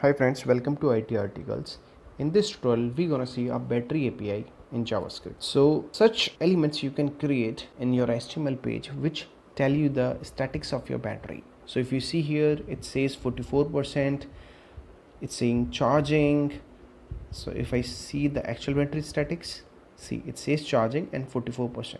Hi friends, welcome to IT Articles. In this tutorial, we're gonna see a battery API in JavaScript. So such elements you can create in your HTML page which tell you the statics of your battery. So if you see here, it says 44%, it's saying charging. So if I see the actual battery statics, see it says charging and 44%.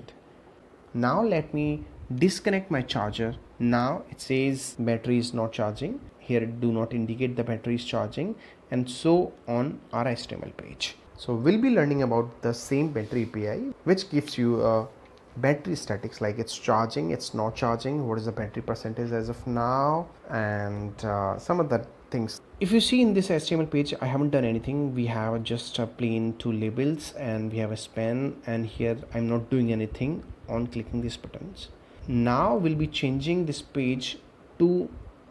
Now let me disconnect my charger. Now it says battery is not charging. Here it do not indicate the battery is charging, and so on our HTML page. So we'll be learning about the same battery API which gives you a battery statics like it's charging, it's not charging, what is the battery percentage as of now, and some other things. If you see in this HTML page, I haven't done anything. We have just a plain two labels and we have a span, and here I'm not doing anything on clicking these buttons. Now we'll be changing this page to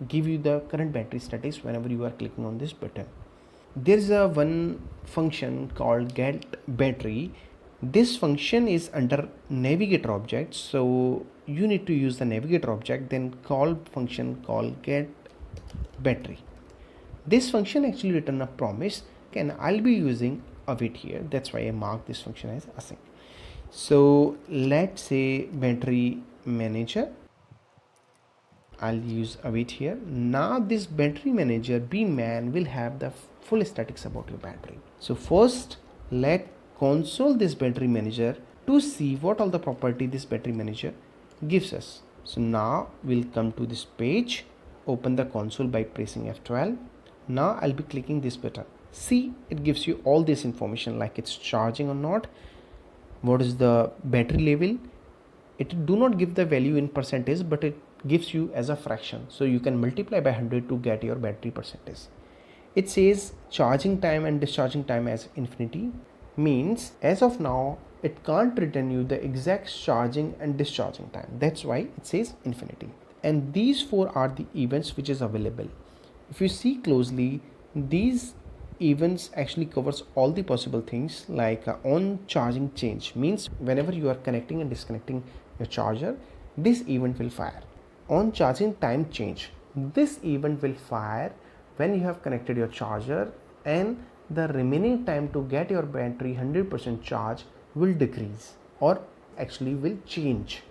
give you the current battery status whenever you are clicking on this button. There's a one function called get battery. This function is under navigator object, so you need to use the navigator object, then call function called get battery. This function actually return a promise, and I'll be using await here. That's why I mark this function as async. So let's say battery manager, I'll use await here. Now this battery manager bman will have the full statics about your battery. So first let console this battery manager to see what all the property this battery manager gives us. So now we'll come to this page, open the console by pressing F12. Now I'll be clicking this button. See, it gives you all this information like it's charging or not, what is the battery level. It do not give the value in percentage, but it gives you as a fraction, so you can multiply by 100 to get your battery percentage. It says charging time and discharging time as infinity, means as of now it can't return you the exact charging and discharging time. That's why it says infinity. And these four are the events which is available. If you see closely, these events actually covers all the possible things like on charging change, means whenever you are connecting and disconnecting your charger, this event will fire. On charging time change, this event will fire when you have connected your charger and the remaining time to get your battery 100% charge will decrease or actually will change.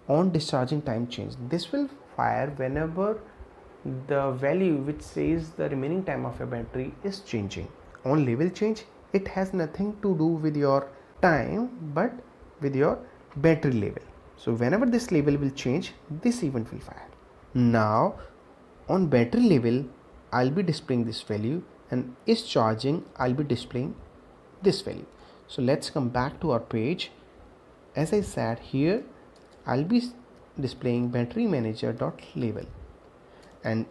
On discharging time change, this will fire whenever the value which says the remaining time of your battery is changing. On level change, it has nothing to do with your time but with your battery level. So whenever this level will change, this event will fire. Now on battery level, I'll be displaying this value, and is charging, I'll be displaying this value. So let's come back to our page. As I said here, I'll be displaying battery manager dot label, and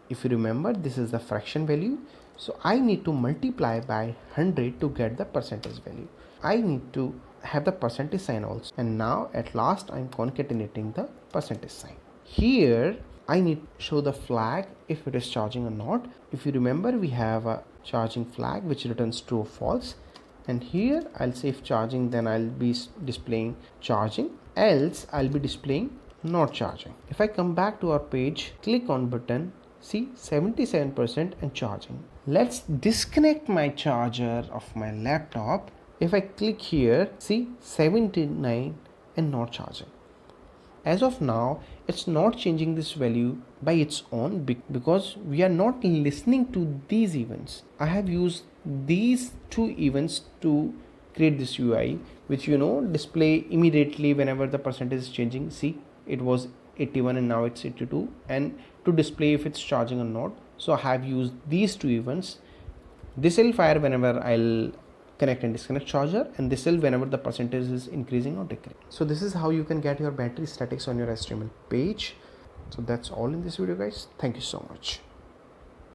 if you remember, this is the fraction value, so I need to multiply by 100 to get the percentage value. I need to have the percentage sign also, and now at last I'm concatenating the percentage sign. Here I need to show the flag if it is charging or not. If you remember, we have a charging flag which returns true or false, and here I'll say if charging, then I'll be displaying charging, else I'll be displaying not charging. If I come back to our page, click on button, see 77% and charging. Let's disconnect my charger of my laptop. If I click here, see 79 and not charging. As of now, it's not changing this value by its own because we are not listening to these events. I have used these two events to create this UI, which display immediately whenever the percentage is changing. See, it was 81 and now it's 82, and to display if it's charging or not. So I have used these two events. This will fire whenever I'll connect and disconnect charger, and this will whenever the percentage is increasing or decreasing. So this is how you can get your battery statics on your HTML page. So that's all in this video, guys. Thank you so much.